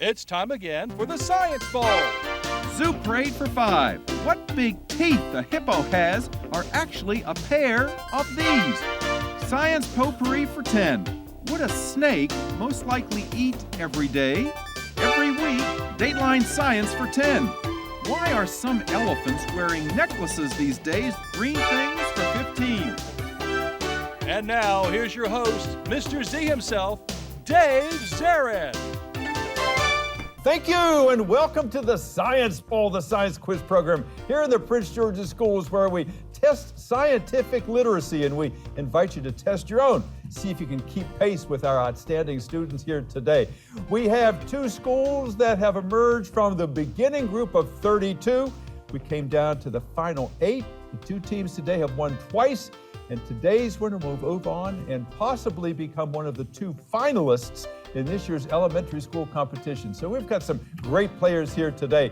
It's time again for the Science Bowl. Zoo parade for 5. What big teeth the hippo has are actually a pair of these. Science potpourri for 10. Would a snake most likely eat every day? Every week, Dateline Science for 10. Why are some elephants wearing necklaces these days? Green things for 15. And now, here's your host, Mr. Z himself, Dave Zarin. Thank you, and welcome to the Science Bowl, the science quiz program here in the Prince George's Schools, where we test scientific literacy, and we invite you to test your own. See if you can keep pace with our outstanding students here today. We have 2 schools that have emerged from the beginning group of 32. We came down to the final 8. The 2 teams today have won twice, and today's winner will move on and possibly become one of the 2 finalists in this year's elementary school competition. So we've got some great players here today.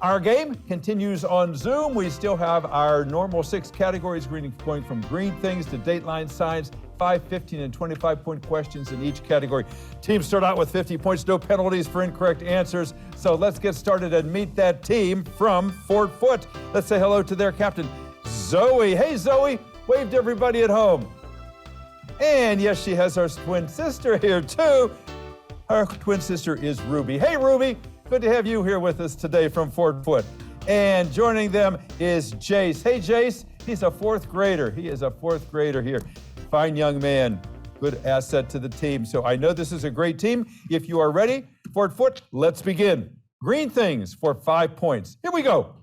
Our game continues on Zoom. We still have our normal 6 categories going from green things to Dateline Science, 5, 15, and 25-point questions in each category. Teams start out with 50 points, no penalties for incorrect answers. So let's get started and meet that team from Fort Foote. Let's say hello to their captain, Zoe. Hey, Zoe, wave to everybody at home. And yes, she has her twin sister here too. Her twin sister is Ruby. Hey, Ruby, good to have you here with us today from Fort Foote. And joining them is Jace. Hey, Jace, he's a 4th grader. He is a 4th grader here. Fine young man, good asset to the team. So I know this is a great team. If you are ready, Fort Foote, let's begin. Green things for 5 points. Here we go.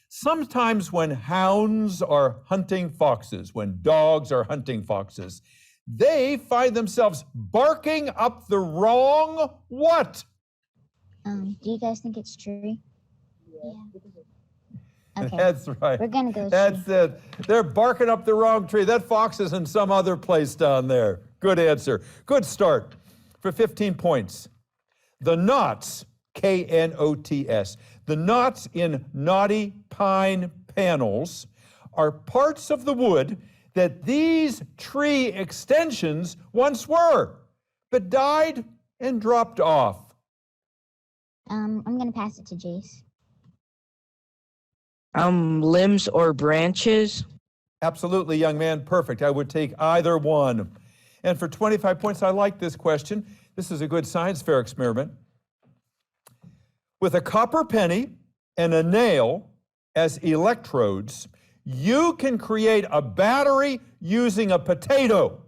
Sometimes when hounds are hunting foxes, when dogs are hunting foxes, they find themselves barking up the wrong what? Do you guys think it's true? Yeah. Okay. That's right. We're gonna go. That's it. They're barking up the wrong tree. That fox is in some other place down there. Good answer. Good start for 15 points. The knots, K-N-O-T-S, the knots in knotty pine panels are parts of the wood that these tree extensions once were, but died and dropped off. I'm gonna pass it to Jace. Limbs or branches? Absolutely, young man, perfect. I would take either one. And for 25 points, I like this question. This is a good science fair experiment. With a copper penny and a nail as electrodes, you can create a battery using a potato.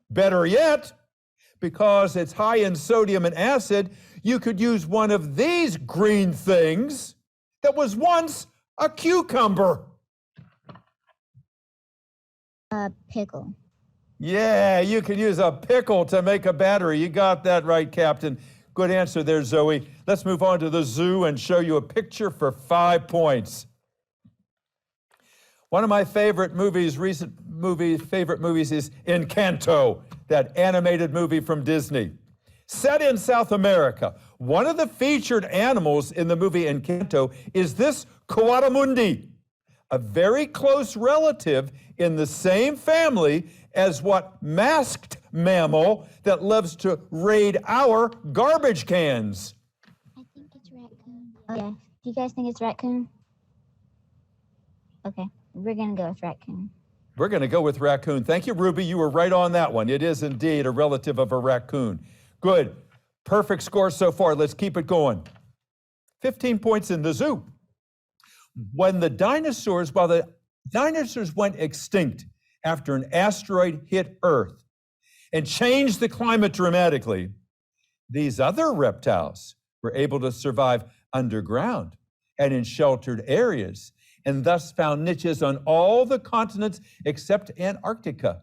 Better yet, because it's high in sodium and acid, you could use one of these green things that was once a cucumber. A pickle. Yeah, you can use a pickle to make a battery. You got that right, Captain. Good answer there, Zoe. Let's move on to the zoo and show you a picture for 5 points. One of my favorite movies is Encanto, that animated movie from Disney. Set in South America, one of the featured animals in the movie Encanto is this coatimundi, a very close relative in the same family as what masked mammal that loves to raid our garbage cans. I think it's raccoon. Okay. Do you guys think it's raccoon? Okay. We're going to go with raccoon. We're going to go with raccoon. Thank you, Ruby. You were right on that one. It is indeed a relative of a raccoon. Good. Perfect score so far. Let's keep it going. 15 points in the zoo. While the dinosaurs went extinct after an asteroid hit Earth and changed the climate dramatically, these other reptiles were able to survive underground and in sheltered areas, and thus found niches on all the continents except Antarctica.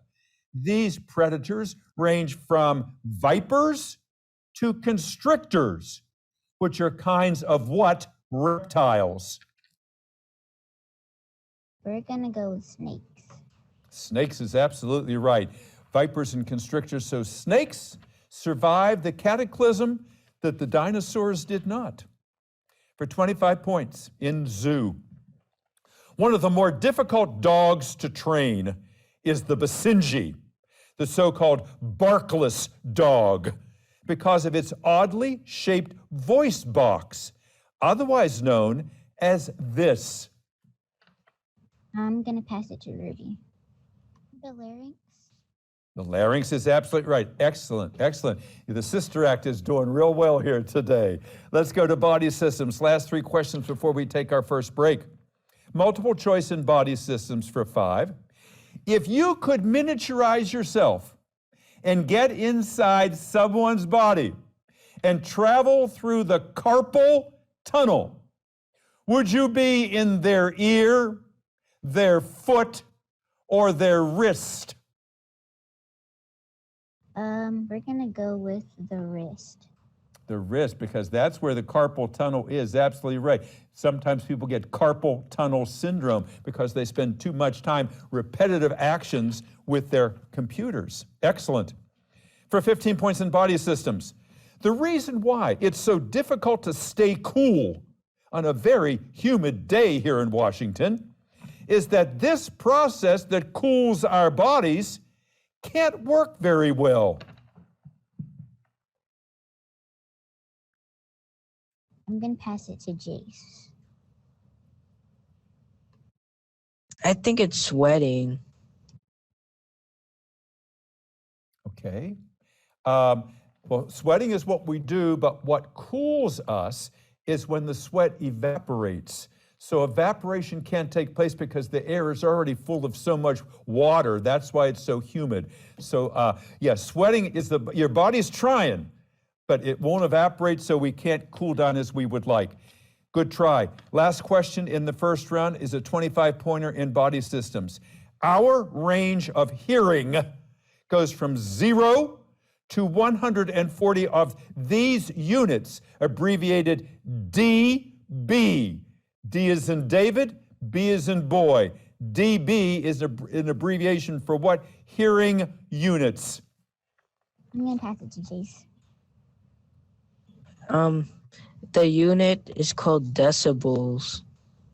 These predators range from vipers to constrictors, which are kinds of what reptiles? We're gonna go with snakes. Snakes is absolutely right. Vipers and constrictors. So snakes survived the cataclysm that the dinosaurs did not. For 25 points in zoo. One of the more difficult dogs to train is the Basenji, the so-called barkless dog. because of its oddly shaped voice box, otherwise known as this? I'm going to pass it to Ruby. The larynx? The larynx is absolutely right. Excellent, excellent. The Sister Act is doing real well here today. Let's go to Bodyy Systems. Last 3 questions before we take our first break. Multiple choice in Bodyy Systems for 5. If you could miniaturize yourself and get inside someone's body and travel through the carpal tunnel, would you be in their ear, their foot, or their wrist? We're going to go with the wrist. The wrist, because that's where the carpal tunnel is. Absolutely right. Sometimes people get carpal tunnel syndrome because they spend too much time repetitive actions with their computers. Excellent. For 15 points in Bodyy Systems, the reason why it's so difficult to stay cool on a very humid day here in Washington is that this process that cools our bodies can't work very well. I'm going to pass it to Jace. I think it's sweating. Okay. Well, sweating is what we do, but what cools us is when the sweat evaporates. So evaporation can't take place because the air is already full of so much water. That's why it's so humid. So yeah, sweating is your body's trying, but it won't evaporate, so we can't cool down as we would like. Good try. Last question in the first round is a 25-pointer in Bodyy Systems. Our range of hearing goes from 0 to 140 of these units, abbreviated dB. D is in David, B is in boy. dB is an abbreviation for what hearing units? I'm going to pass it to Jace. The unit is called decibels.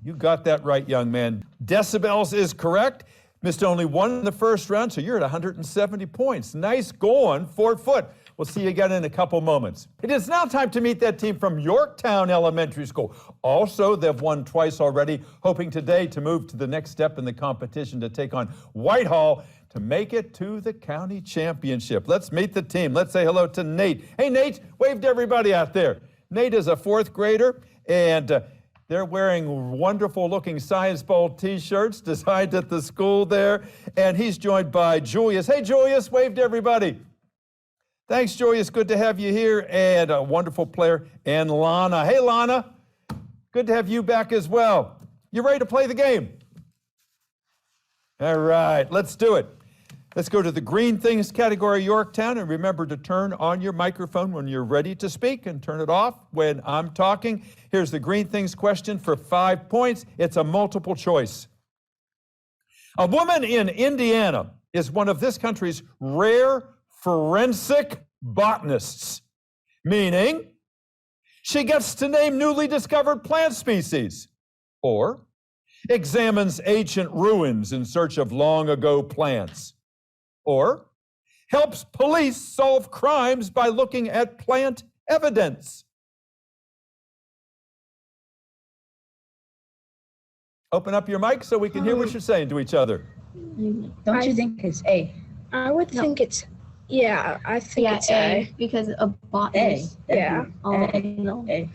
You got that right, young man. Decibels is correct. Missed only 1 in the first round, so you're at 170 points. Nice going, Foote. We'll see you again in a couple moments. It is now time to meet that team from Yorktown Elementary School. Also, they've won twice already, hoping today to move to the next step in the competition to take on Whitehall to make it to the county championship. Let's meet the team. Let's say hello to Nate. Hey, Nate, wave to everybody out there. Nate is a 4th grader, and they're wearing wonderful-looking Science Bowl T-shirts designed at the school there, and he's joined by Julius. Hey, Julius, wave to everybody. Thanks, Julius. Good to have you here, and a wonderful player, and Lana. Hey, Lana. Good to have you back as well. You ready to play the game? All right, let's do it. Let's go to the green things category, Yorktown, and remember to turn on your microphone when you're ready to speak and turn it off when I'm talking. Here's the green things question for 5 points. It's a multiple choice. A woman in Indiana is one of this country's rare forensic botanists, meaning she gets to name newly discovered plant species, or examines ancient ruins in search of long-ago plants, or helps police solve crimes by looking at plant evidence. Open up your mic so we can hear what you're saying to each other. Don't you think it's A? I would think it's, I think it's A. Because a botanist. A. A.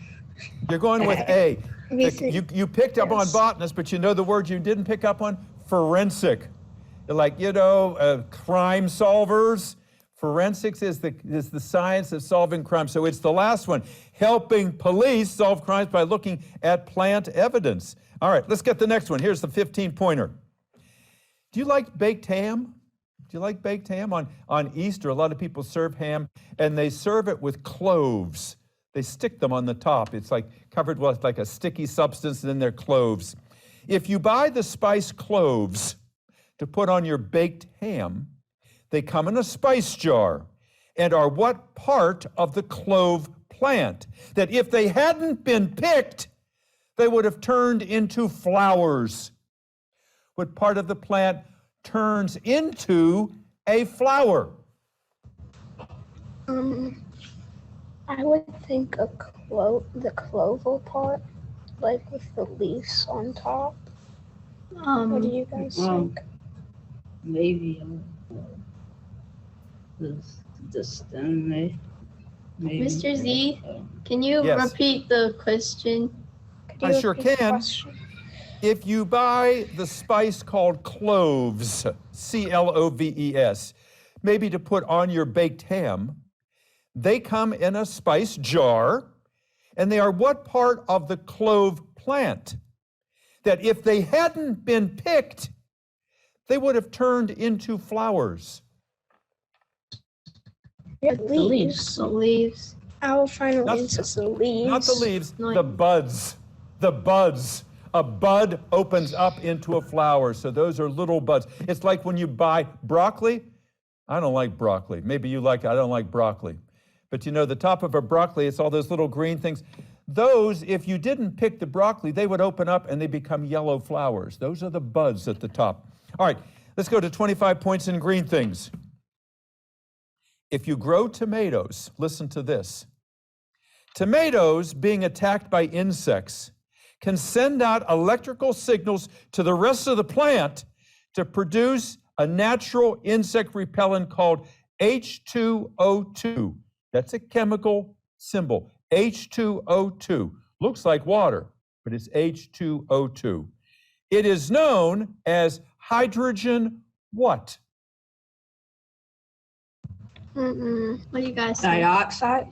You're going with A. We think- You picked up on botanist, but you know the word you didn't pick up on? Forensic. Like, crime solvers. Forensics is the science of solving crime. So it's the last one, helping police solve crimes by looking at plant evidence. All right, let's get the next one. Here's the 15-pointer. Do you like baked ham? Do you like baked ham? On Easter, a lot of people serve ham, and they serve it with cloves. They stick them on the top. It's like covered with like a sticky substance, and then they're cloves. If you buy the spice cloves to put on your baked ham, they come in a spice jar and are what part of the clove plant that if they hadn't been picked, they would have turned into flowers. What part of the plant turns into a flower? I would think the clover part, like with the leaves on top. What do you guys think? Maybe the stem, maybe. Mr. Z, can you Yes. repeat the question? I sure can. If you buy the spice called cloves, C-L-O-V-E-S, maybe to put on your baked ham, they come in a spice jar, and they are what part of the clove plant that if they hadn't been picked, they would have turned into flowers? Leaves. The leaves. Our final Not- answer is the leaves. Not the leaves, No. the buds. The buds. A bud opens up into a flower, so those are little buds. It's like when you buy broccoli. I don't like broccoli. Maybe you like it. I don't like broccoli. But you know, the top of a broccoli, it's all those little green things. Those, if you didn't pick the broccoli, they would open up and they become yellow flowers. Those are the buds at the top. All right, let's go to 25 points in green things. If you grow tomatoes, listen to this. Tomatoes being attacked by insects can send out electrical signals to the rest of the plant to produce a natural insect repellent called H2O2. That's a chemical symbol, H2O2. Looks like water, but it's H2O2. It is known as hydrogen what? What do you guys think? Dioxide?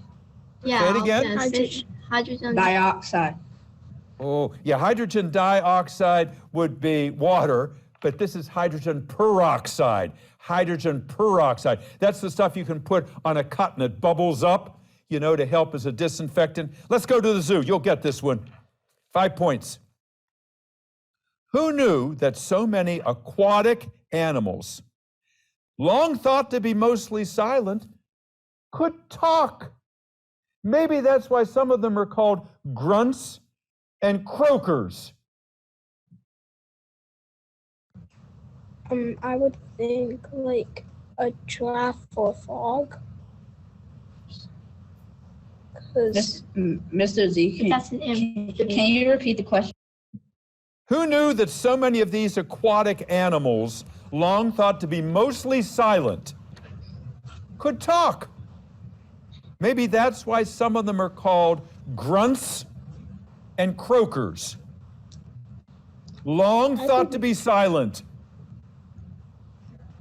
Yeah. Say it I was again? gonna say hydrogen. Dioxide. Oh, yeah, hydrogen dioxide would be water, but this is hydrogen peroxide. Hydrogen peroxide. That's the stuff you can put on a cut and it bubbles up, you know, to help as a disinfectant. Let's go to the zoo. You'll get this one. 5 points. Who knew that so many aquatic animals, long thought to be mostly silent, could talk? Maybe that's why some of them are called grunts and croakers. I would think like a giraffe or a frog. Mr. Z, That's an can you repeat the question? Who knew that so many of these aquatic animals, long thought to be mostly silent, could talk? Maybe that's why some of them are called grunts and croakers. Long thought to be silent.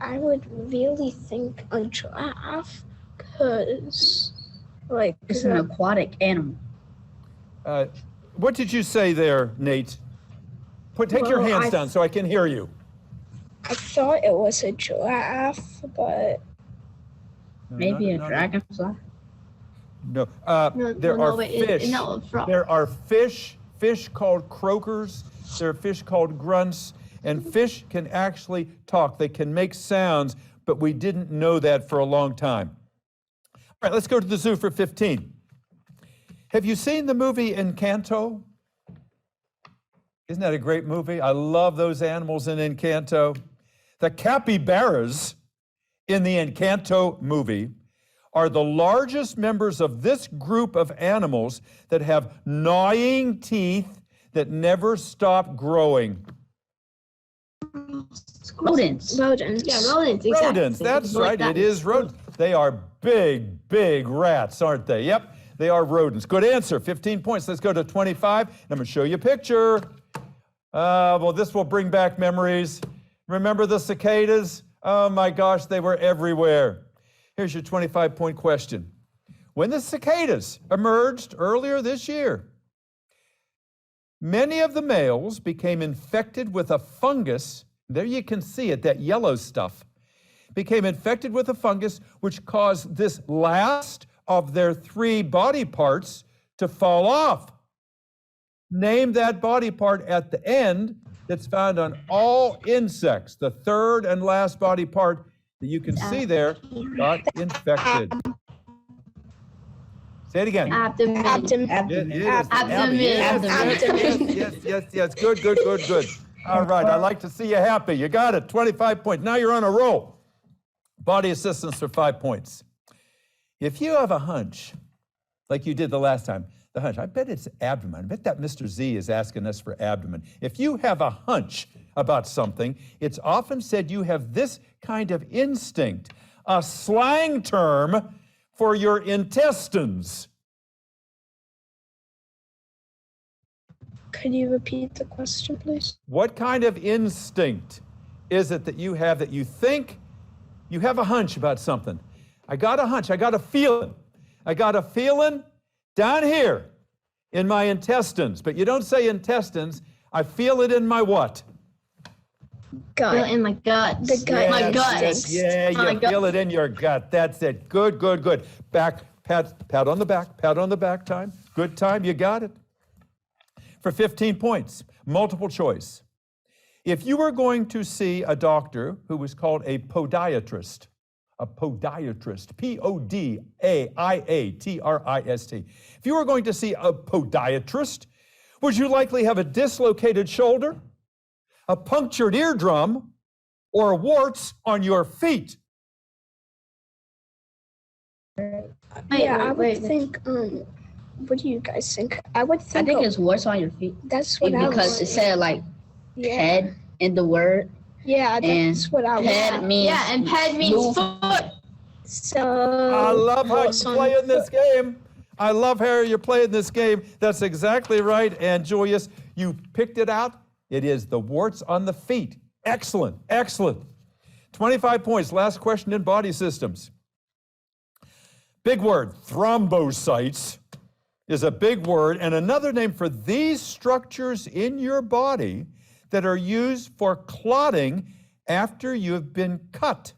I would really think a giraffe, because like It's an aquatic animal. What did you say there, Nate? Take your Well, hands down so I can hear you. I thought it was a giraffe, but Maybe a dragonfly. No, there are fish. No, frog. There are fish called croakers. There are fish called grunts, and fish can actually talk. They can make sounds, but we didn't know that for a long time. All right, let's go to the zoo for 15. Have you seen the movie Encanto? Isn't that a great movie? I love those animals in Encanto. The capybaras in the Encanto movie are the largest members of this group of animals that have gnawing teeth that never stop growing. Rodents. rodents. Yeah, rodents. Exactly. Rodents, that's Like right, that. it is rodents. They are big, big rats, aren't they? Yep, they are rodents. Good answer, 15 points. Let's go to 25, and I'm gonna show you a picture. Well, this will bring back memories. Remember the cicadas? Oh my gosh, they were everywhere. Here's your 25-point question. When the cicadas emerged earlier this year, many of the males became infected with a fungus. There you can see it, that yellow stuff. Became infected with a fungus which caused this last of their 3 body parts to fall off. Name that body part at the end that's found on all insects. The third and last body part that you can see there got infected. Say it again. Abdomen. It is Abdomen. Yes. Good. All right, I like to see you happy. You got it, 25 points. Now you're on a roll. Bodyy Systems for 5 points. If you have a hunch, like you did the last time. The hunch. I bet it's abdomen. I bet that Mr. Z is asking us for abdomen. If you have a hunch about something, it's often said you have this kind of instinct, a slang term for your intestines. Could you repeat the question, please? What kind of instinct is it that you have that you think you have a hunch about something? I got a hunch. I got a feeling. I got a feeling down here in my intestines. But you don't say intestines. I feel it in my what? Gut. Feel it in my guts. The gut. My gut. Yeah, you feel it in your gut. That's it. Good, good, good. Back, pat on the back. Pat on the back time. Good time. You got it. For 15 points, multiple choice. If you were going to see a doctor who was called a podiatrist, P-O-D-A-I-A-T-R-I-S-T. If you were going to see a podiatrist, would you likely have a dislocated shoulder, a punctured eardrum, or warts on your feet? I would think, what do you guys think? I would think. I think it's warts on your feet. That's what I Because it said like head in the word. Yeah, that's what I Head would. means and head means foot. So. I love how you play in this game. I love how you're playing this game. That's exactly right. And Julius, you picked it out. It is the warts on the feet. Excellent, excellent. 25 points. Last question in Bodyy Systems. Big word, thrombocytes is a big word, and another name for these structures in your body that are used for clotting after you have been cut.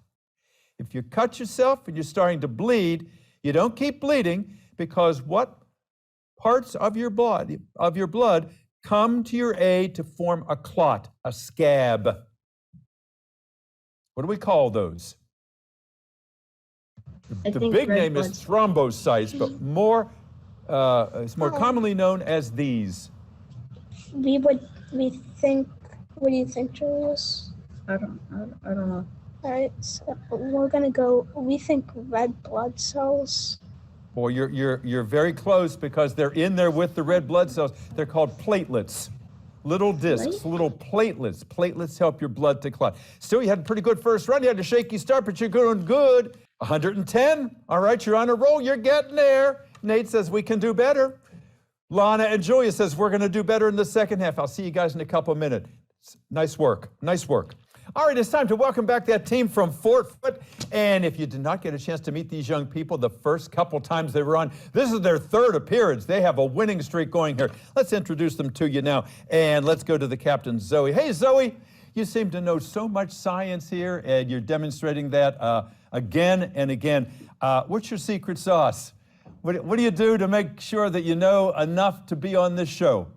If you cut yourself and you're starting to bleed, you don't keep bleeding, because what parts of your blood come to your aid to form a clot, a scab? What do we call those? The big name is thrombocytes, but it's more commonly known as these. We think. What do you think, Julius? I don't know. All right, so we're gonna go. We think red blood cells. Boy, you're very close, because they're in there with the red blood cells. They're called platelets. Little discs, little platelets. Platelets help your blood to clot. Still, you had a pretty good first run. You had a shaky start, but you're going good. 110. All right, you're on a roll. You're getting there. Nate says we can do better. Lana and Julia says we're going to do better in the second half. I'll see you guys in a couple of minutes. Nice work. Nice work. All right, it's time to welcome back that team from Foote. And if you did not get a chance to meet these young people the first couple times they were on, this is their third appearance. They have a winning streak going here. Let's introduce them to you now. And let's go to the captain, Zoe. Hey, Zoe, you seem to know so much science here, and you're demonstrating that again and again. What's your secret sauce? What do you do to make sure that you know enough to be on this show?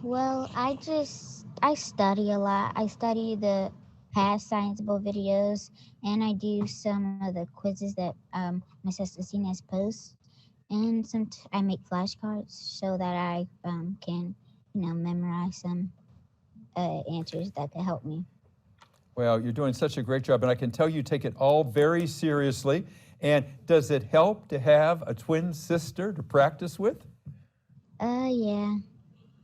Well, I study a lot. I study the past Science Bowl videos, and I do some of the quizzes that my sister Sina's posts, and I make flashcards so that I can, memorize some answers that could help me. Well, you're doing such a great job, and I can tell you take it all very seriously. And does it help to have a twin sister to practice with? Yeah.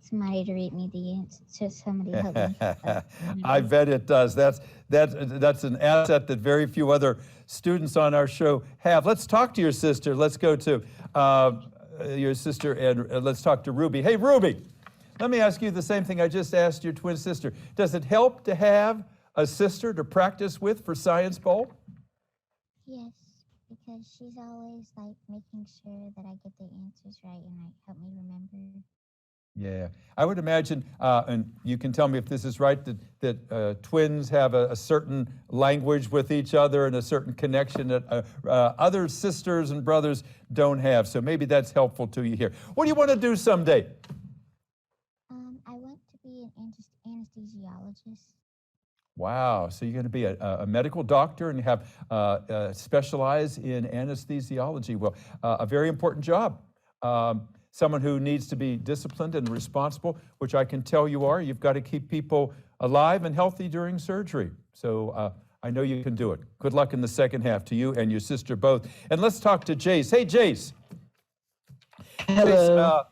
Somebody to read me the answer. Somebody help me. I bet it does. That's an asset that very few other students on our show have. Let's talk to your sister. Let's go to your sister, and let's talk to Ruby. Hey, Ruby, let me ask you the same thing I just asked your twin sister. Does it help to have a sister to practice with for Science Bowl? Yes, because she's always making sure that I get the answers right and help me remember. Yeah, I would imagine, and you can tell me if this is right, that twins have a certain language with each other and a certain connection that other sisters and brothers don't have. So maybe that's helpful to you here. What do you want to do someday? I want to be an anesthesiologist. Wow, so you're going to be a medical doctor and have specialize in anesthesiology. Well, a very important job. Someone who needs to be disciplined and responsible, which I can tell you are. You've got to keep people alive and healthy during surgery. So I know you can do it. Good luck in the second half to you and your sister both. And let's talk to Jace. Hey, Jace, Hello.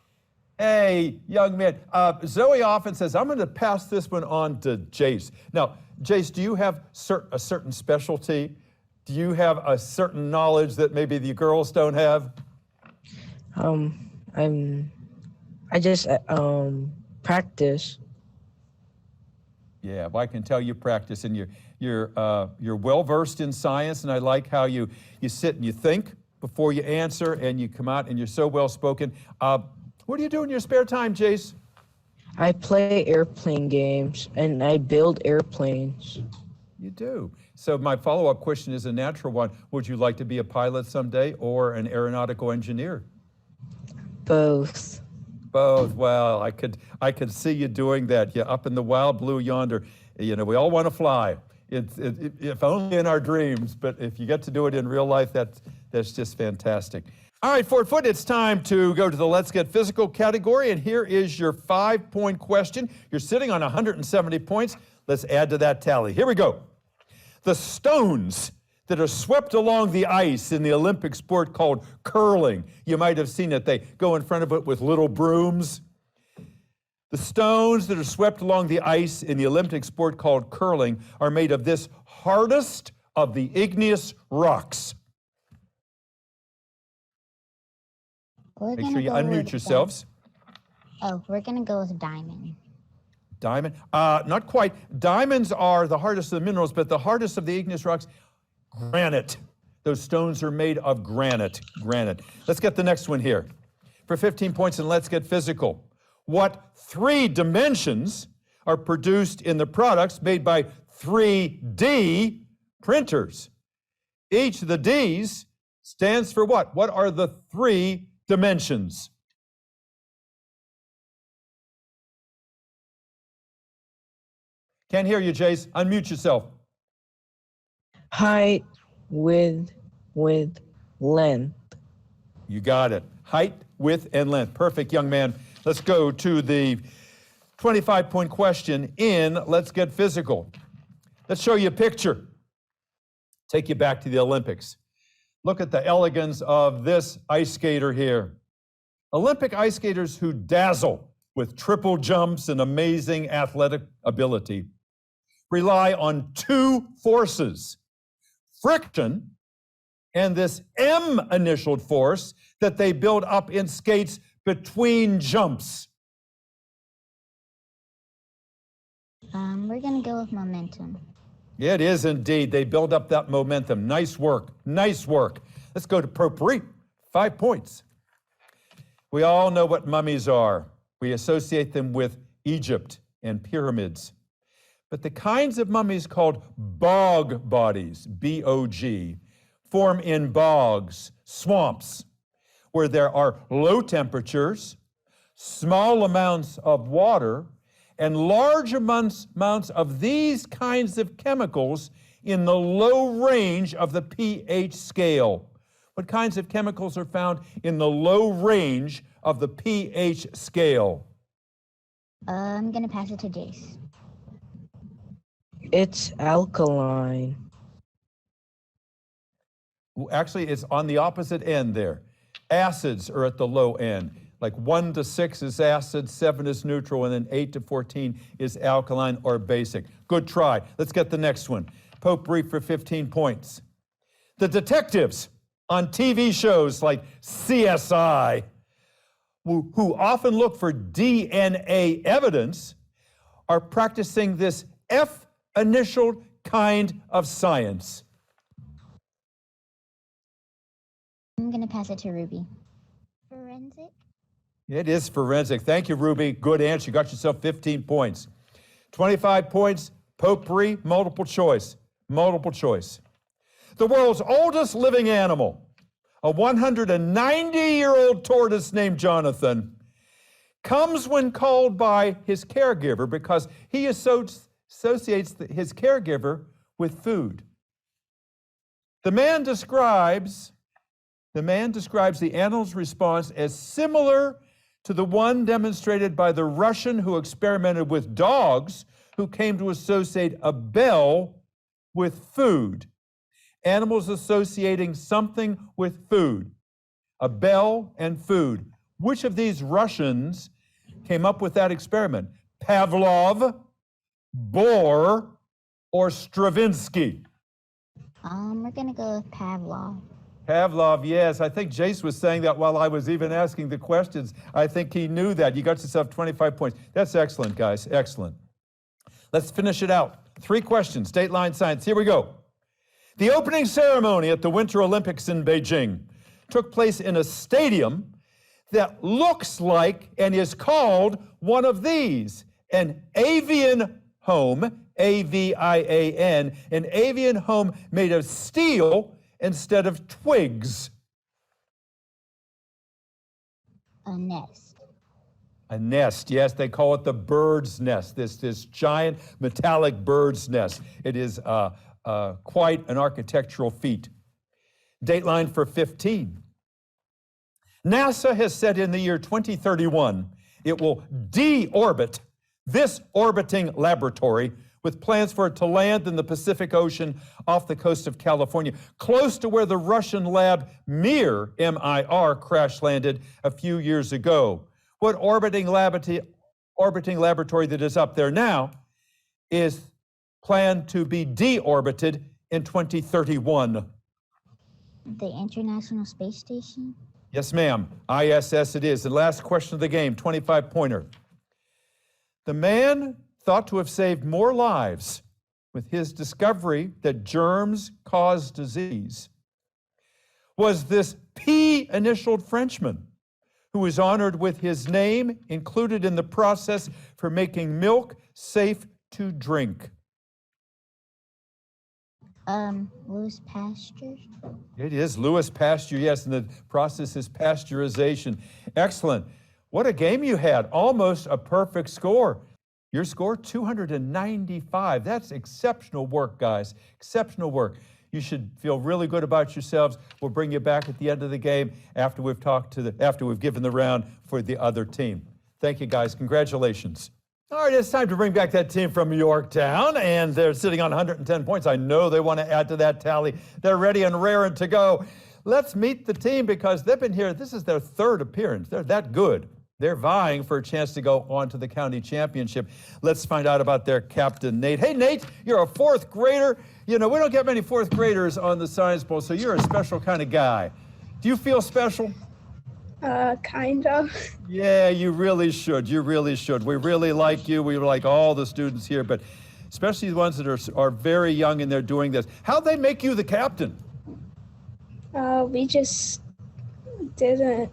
Hey, young man. Zoe often says, I'm going to pass this one on to Jace. Now, Jace, do you have a certain specialty? Do you have a certain knowledge that maybe the girls don't have? I just practice. Yeah, well, I can tell you practice, and you're well versed in science, and I like how you sit and you think before you answer, and you come out and you're so well spoken. What do you do in your spare time, Jace? I play airplane games and I build airplanes. You do. So my follow-up question is a natural one. Would you like to be a pilot someday or an aeronautical engineer? Both. Both. Well, I could see you doing that. Yeah, up in the wild blue yonder. You know, we all want to fly. If only in our dreams, but if you get to do it in real life, that's just fantastic. All right, Foote, it's time to go to the Let's Get Physical category, and here is your 5-point question. You're sitting on 170 points. Let's add to that tally. Here we go. The stones that are swept along the ice in the Olympic sport called curling. You might have seen it. They go in front of it with little brooms. The stones that are swept along the ice in the Olympic sport called curling are made of this hardest of the igneous rocks. Make sure you unmute yourselves. We're going to go with diamond. Diamond? Not quite. Diamonds are the hardest of the minerals, but the hardest of the igneous rocks, granite. Those stones are made of granite. Granite. Let's get the next one here. For 15 points, and let's get physical. What 3 dimensions are produced in the products made by 3D printers? Each of the D's stands for what? What are the 3 dimensions? Can't hear you, Jace. Unmute yourself. Height, width, length. You got it. Height, width, and length. Perfect, young man. Let's go to the 25-point question in Let's Get Physical. Let's show you a picture. Take you back to the Olympics. Look at the elegance of this ice skater here. Olympic ice skaters who dazzle with triple jumps and amazing athletic ability rely on 2 forces, friction and this M-initialed force that they build up in skates between jumps. We're going to go with momentum. It is indeed. They build up that momentum. Nice work. Nice work. Let's go to Potpourri. 5 points. We all know what mummies are. We associate them with Egypt and pyramids. But the kinds of mummies called bog bodies, B-O-G, form in bogs, swamps, where there are low temperatures, small amounts of water, and large amounts of these kinds of chemicals in the low range of the pH scale. What kinds of chemicals are found in the low range of the pH scale? I'm going to pass it to Jace. It's alkaline. Actually, it's on the opposite end there. Acids are at the low end. Like 1 to 6 is acid, 7 is neutral, and then 8 to 14 is alkaline or basic. Good try. Let's get the next one. Potpourri for 15 points. The detectives on TV shows like CSI, who often look for DNA evidence, are practicing this F-initialed kind of science. I'm going to pass it to Ruby. Forensic? It is forensic. Thank you, Ruby. Good answer. You got yourself 15 points. 25 points, Potpourri, multiple choice. Multiple choice. The world's oldest living animal, a 190-year-old tortoise named Jonathan, comes when called by his caregiver because he associates his caregiver with food. The man describes the animal's response as similar to the one demonstrated by the Russian who experimented with dogs who came to associate a bell with food. Animals associating something with food. A bell and food. Which of these Russians came up with that experiment? Pavlov, Bohr, or Stravinsky? We're gonna go with Pavlov. Pavlov, yes. I think Jace was saying that while I was even asking the questions. I think he knew that. You got yourself 25 points. That's excellent, guys. Excellent. Let's finish it out. 3 questions, Dateline Science. Here we go. The opening ceremony at the Winter Olympics in Beijing took place in a stadium that looks like and is called one of these, an avian home, A-V-I-A-N, an avian home made of steel instead of twigs. A nest. A nest, yes, they call it the bird's nest, this giant metallic bird's nest. It is quite an architectural feat. Dateline for 15. NASA has said in the year 2031, it will deorbit this orbiting laboratory with plans for it to land in the Pacific Ocean off the coast of California, close to where the Russian lab Mir, M-I-R, crash landed a few years ago. What orbiting laboratory that is up there now is planned to be deorbited in 2031? The International Space Station? Yes, ma'am. ISS it is. And last question of the game, 25-pointer. The man thought to have saved more lives with his discovery that germs cause disease was this P-initialed Frenchman who was honored with his name included in the process for making milk safe to drink. Louis Pasteur? It is Louis Pasteur, yes, and the process is pasteurization. Excellent. What a game you had. Almost a perfect score. Your score, 295. That's exceptional work, guys. Exceptional work. You should feel really good about yourselves. We'll bring you back at the end of the game after we've given the round for the other team. Thank you, guys. Congratulations. All right, it's time to bring back that team from Yorktown, and they're sitting on 110 points. I know they want to add to that tally. They're ready and raring to go. Let's meet the team because they've been here. This is their 3rd appearance. They're that good. They're vying for a chance to go on to the county championship. Let's find out about their captain, Nate. Hey, Nate, you're a 4th grader. You know, we don't get many 4th graders on the Science Bowl, so you're a special kind of guy. Do you feel special? Kind of. Yeah, you really should. You really should. We really like you. We like all the students here, but especially the ones that are very young and they're doing this. How'd they make you the captain? We just didn't,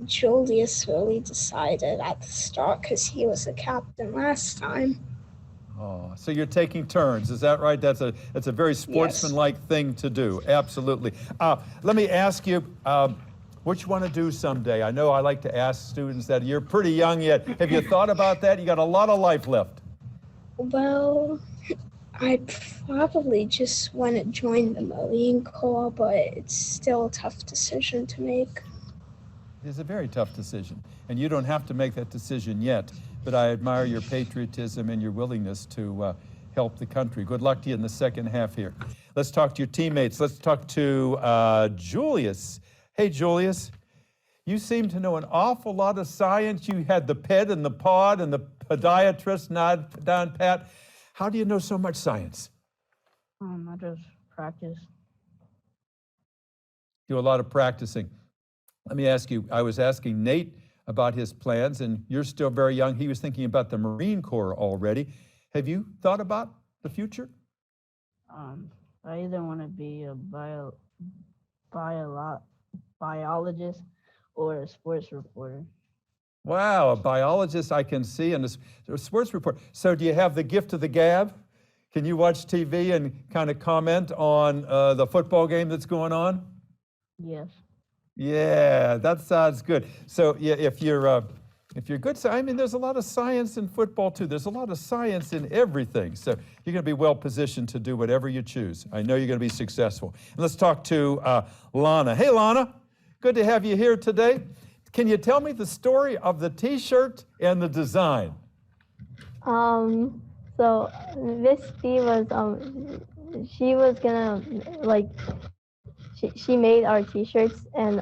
Julius really decided at the start because he was the captain last time. Oh, so you're taking turns, is that right? That's a very sportsmanlike thing to do, absolutely. Let me ask you, what you want to do someday? I know I like to ask students that. You're pretty young yet. Have you thought about that? You got a lot of life left. Well, I probably just want to join the Marine Corps, but it's still a tough decision to make. It's a very tough decision, and you don't have to make that decision yet, but I admire your patriotism and your willingness to help the country. Good luck to you in the second half here. Let's talk to your teammates. Let's talk to Julius. Hey, Julius, you seem to know an awful lot of science. You had the ped and the pod and the podiatrist down pat. How do you know so much science? I just practice. Do a lot of practicing. Let me ask you, I was asking Nate about his plans, and you're still very young. He was thinking about the Marine Corps already. Have you thought about the future? I either want to be a biologist or a sports reporter. Wow, a biologist I can see and a sports reporter. So do you have the gift of the gab? Can you watch TV and kind of comment on the football game that's going on? Yes. Yeah, that sounds good. So yeah, if you're good, I mean, there's a lot of science in football too. There's a lot of science in everything. So you're going to be well positioned to do whatever you choose. I know you're going to be successful. And let's talk to Lana. Hey, Lana, good to have you here today. Can you tell me the story of the T-shirt and the design? So Miss B was she was gonna she made our T-shirts, and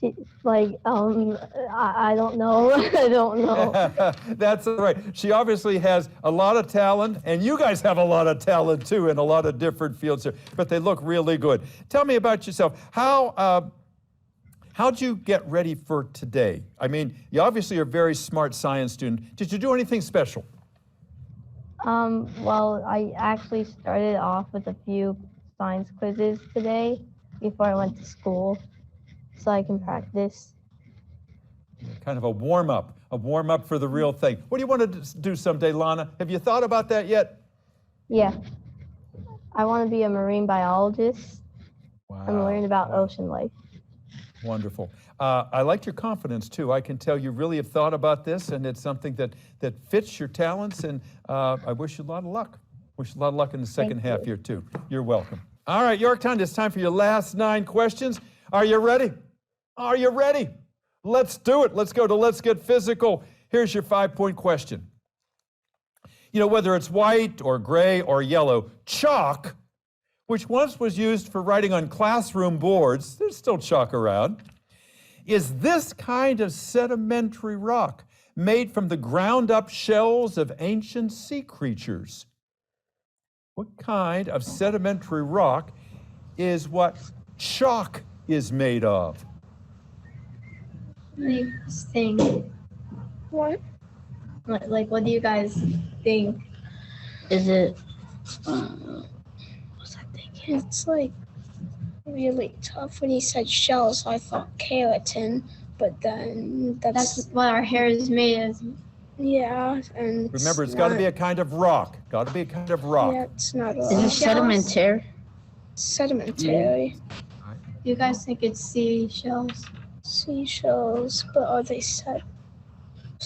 I don't know. I don't know. That's all right. She obviously has a lot of talent, and you guys have a lot of talent too in a lot of different fields here, but they look really good. Tell me about yourself. How'd you get ready for today? I mean, you obviously are a very smart science student. Did you do anything special? Well, I actually started off with a few science quizzes today before I went to school, so I can practice. Kind of a warm-up for the real thing. What do you want to do someday, Lana? Have you thought about that yet? Yeah. I want to be a marine biologist and learn about ocean life. Wonderful. I liked your confidence, too. I can tell you really have thought about this, and it's something that fits your talents, and I wish you a lot of luck. Wish you a lot of luck in the second half here, too. You're welcome. All right, Yorktown, it's time for your last 9 questions. Are you ready? Are you ready? Let's do it. Let's go to Let's Get Physical. Here's your 5-point question. You know, whether it's white or gray or yellow, chalk, which once was used for writing on classroom boards, there's still chalk around, is this kind of sedimentary rock made from the ground-up shells of ancient sea creatures. What kind of sedimentary rock is what chalk is made of? What do you guys think? What? What do you guys think? Is it? It's like really tough. When he said shells, I thought keratin, but then That's what our hair is made of. yeah, and Remember, it's got to be a kind of rock. Got to be a kind of rock. Yeah, it's not Is it sedimentary? sedimentary. You guys think it's seashells? Seashells, but are they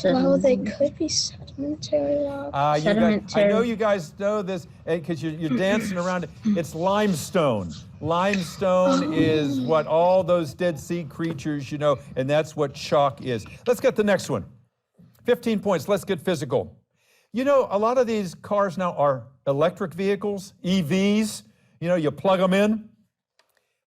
well, they could be sedimentary rock. I know you guys know this because you're dancing around it. It's limestone. Limestone is what all those Dead Sea creatures, you know, and that's what chalk is. Let's get the next one. 15 points. Let's get physical. You know, a lot of these cars now are electric vehicles, EVs. You know, you plug them in.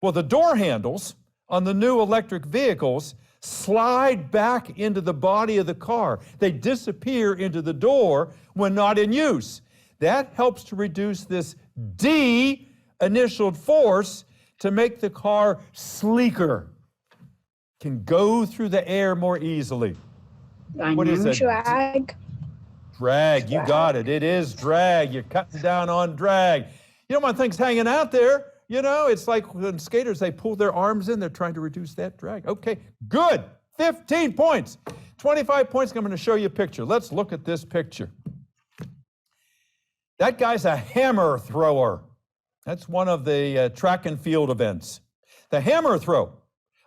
Well, the door handles on the new electric vehicles slide back into the body of the car. They disappear into the door when not in use. That helps to reduce this D initialed force to make the car sleeker. Can go through the air more easily. What is it? Drag. Drag, you got it. It is drag. You're cutting down on drag. You don't want things hanging out there. You know, it's like when skaters, they pull their arms in, they're trying to reduce that drag. Okay, good. 15 points. 25 points, I'm going to show you a picture. Let's look at this picture. That guy's a hammer thrower. That's one of the track and field events. The hammer throw,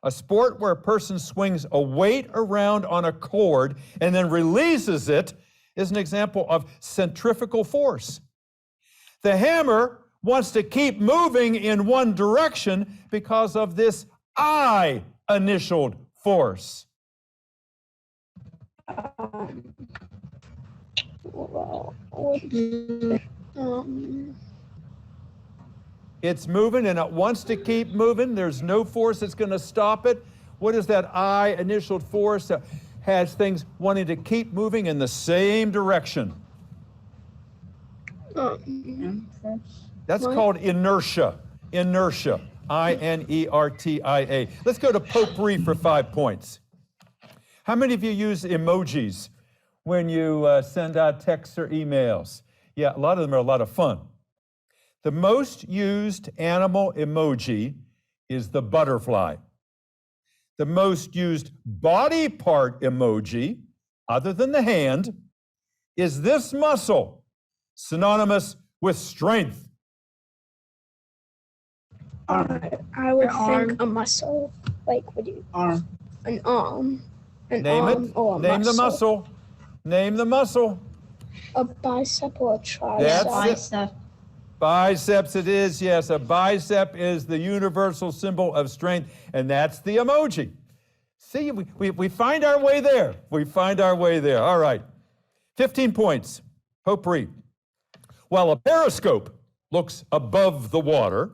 a sport where a person swings a weight around on a cord and then releases it, is an example of centrifugal force. The hammer wants to keep moving in one direction because of this I initialed force. It's moving and it wants to keep moving. There's no force that's going to stop it. What is that I initialed force that has things wanting to keep moving in the same direction? That's called inertia. Inertia. I-N-E-R-T-I-A. Let's go to Potpourri for 5 points. How many of you use emojis when you send out texts or emails? Yeah, a lot of them are a lot of fun. The most used animal emoji is the butterfly. The most used body part emoji, other than the hand, is this muscle, synonymous with strength. I would think a muscle, like what do you? Arm. An arm. An Name arm it. Or a Name the muscle. Name the muscle. A bicep or a tricep. That's it. Bicep. Biceps it is, yes. A bicep is the universal symbol of strength, and that's the emoji. See, we find our way there. We find our way there. All right. 15 points. Potpourri. While a periscope looks above the water,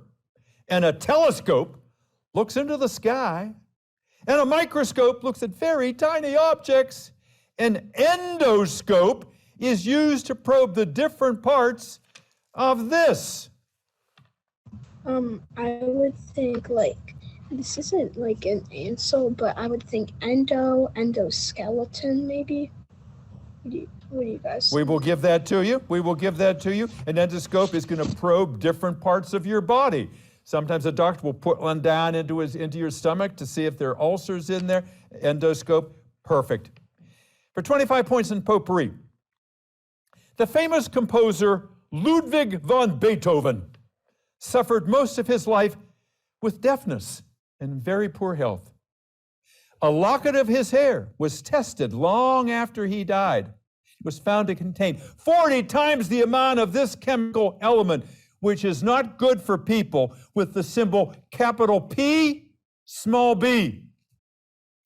and a telescope looks into the sky, And a microscope looks at very tiny objects. An endoscope is used to probe the different parts of this. I would think this isn't like an answer, but I would think endoskeleton maybe. What do you guys think? We will give that to you. We will give that to you. An endoscope is going to probe different parts of your body. Sometimes a doctor will put one down into your stomach to see if there are ulcers in there. Endoscope, perfect. For 25 points in Potpourri, the famous composer Ludwig van Beethoven suffered most of his life with deafness and very poor health. A locket of his hair was tested long after he died. It was found to contain 40 times the amount of this chemical element, which is not good for people, with the symbol capital P, small b.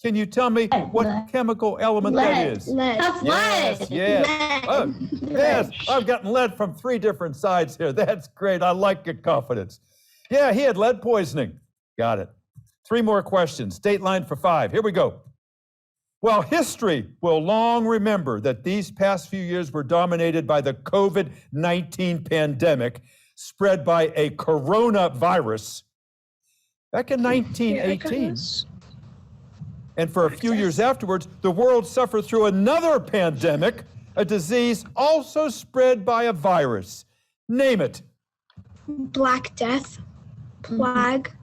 Can you tell me what chemical element that is? Lead. Yes, yes. Oh, yes, I've gotten lead from 3 different sides here. That's great. I like your confidence. Yeah, he had lead poisoning. Got it. 3 more questions. Dateline for 5. Here we go. Well, history will long remember that these past few years were dominated by the COVID-19 pandemic spread by a coronavirus back in 1918. And for a few years afterwards, the world suffered through another pandemic, a disease also spread by a virus. Name it. Black Death. Plague.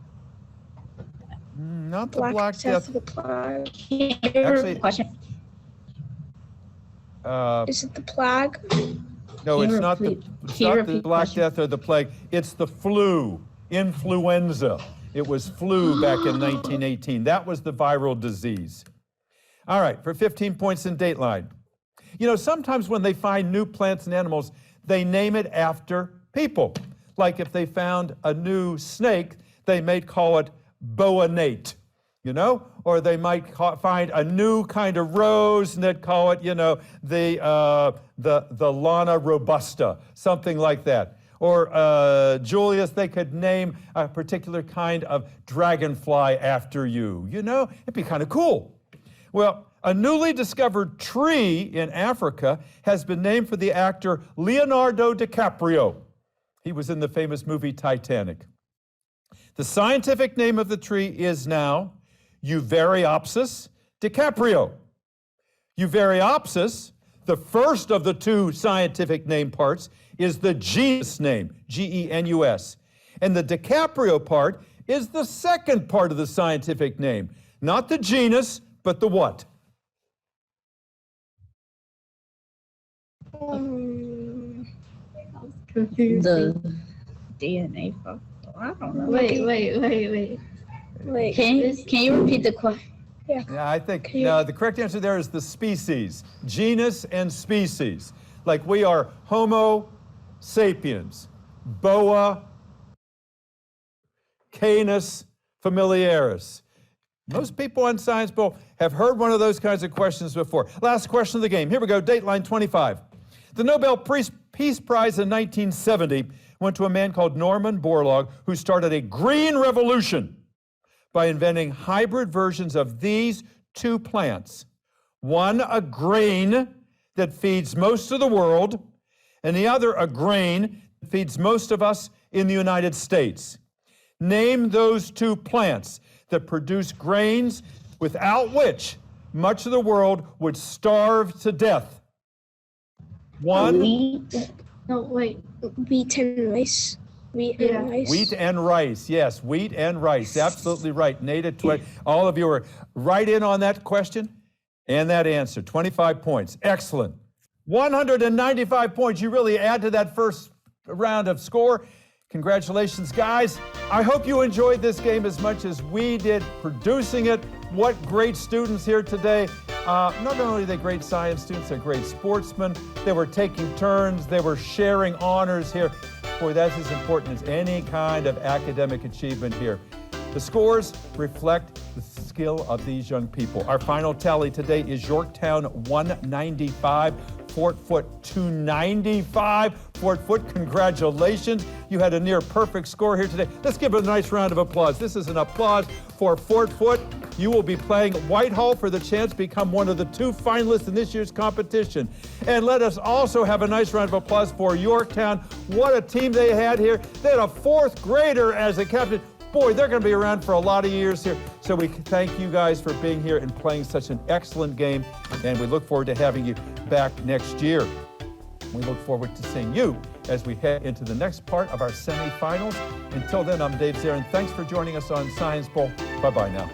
Not the Black Death. The plague. Actually, question. Is it the plague? No, it's not the Black Death or the plague. It's the flu, influenza. It was flu back in 1918. That was the viral disease. All right, for 15 points in Dateline. You know, sometimes when they find new plants and animals, they name it after people. Like if they found a new snake, they may call it boanate, you know? Or they might find a new kind of rose and they'd call it, you know, the Lana robusta, something like that. Or Julius, they could name a particular kind of dragonfly after you. You know, it'd be kind of cool. Well, a newly discovered tree in Africa has been named for the actor Leonardo DiCaprio. He was in the famous movie Titanic. The scientific name of the tree is now Euvaryopsis DiCaprio. Euvaryopsis, the first of the 2 scientific name parts, is the genus name, G-E-N-U-S. And the DiCaprio part is the second part of the scientific name. Not the genus, but the what? The DNA photo. I don't know. wait. Can you repeat the question? Yeah, I think the correct answer there is the species, genus and species. Like we are Homo sapiens, Boa, Canis familiaris. Most people on Science Bowl have heard one of those kinds of questions before. Last question of the game. Here we go, Dateline 25. The Nobel Peace Prize in 1970 went to a man called Norman Borlaug, who started a green revolution by inventing hybrid versions of these 2 plants. One, a grain that feeds most of the world, and the other, a grain that feeds most of us in the United States. Name those 2 plants that produce grains without which much of the world would starve to death. One. Wheat. No, wait. Wheat and rice. Wheat and rice. Wheat and rice, yes, wheat and rice, absolutely right. Nada, all of you are right in on that question and that answer. 25 points, excellent. 195 points, you really add to that first round of score. Congratulations, guys. I hope you enjoyed this game as much as we did producing it. What great students here today. Not only are they great science students, they're great sportsmen. They were taking turns, they were sharing honors here. Boy, that's as important as any kind of academic achievement here. The scores reflect the skill of these young people. Our final tally today is Yorktown 195, Fort Foote 295. Fort Foote, congratulations. You had a near perfect score here today. Let's give it a nice round of applause. This is an applause for Fort Foote. You will be playing Whitehall for the chance to become one of the 2 finalists in this year's competition. And let us also have a nice round of applause for Yorktown. What a team they had here. They had a 4th grader as a captain. Boy, they're going to be around for a lot of years here. So we thank you guys for being here and playing such an excellent game. And we look forward to having you back next year. We look forward to seeing you as we head into the next part of our semifinals. Until then, I'm Dave Zarin. Thanks for joining us on Science Bowl. Bye-bye now.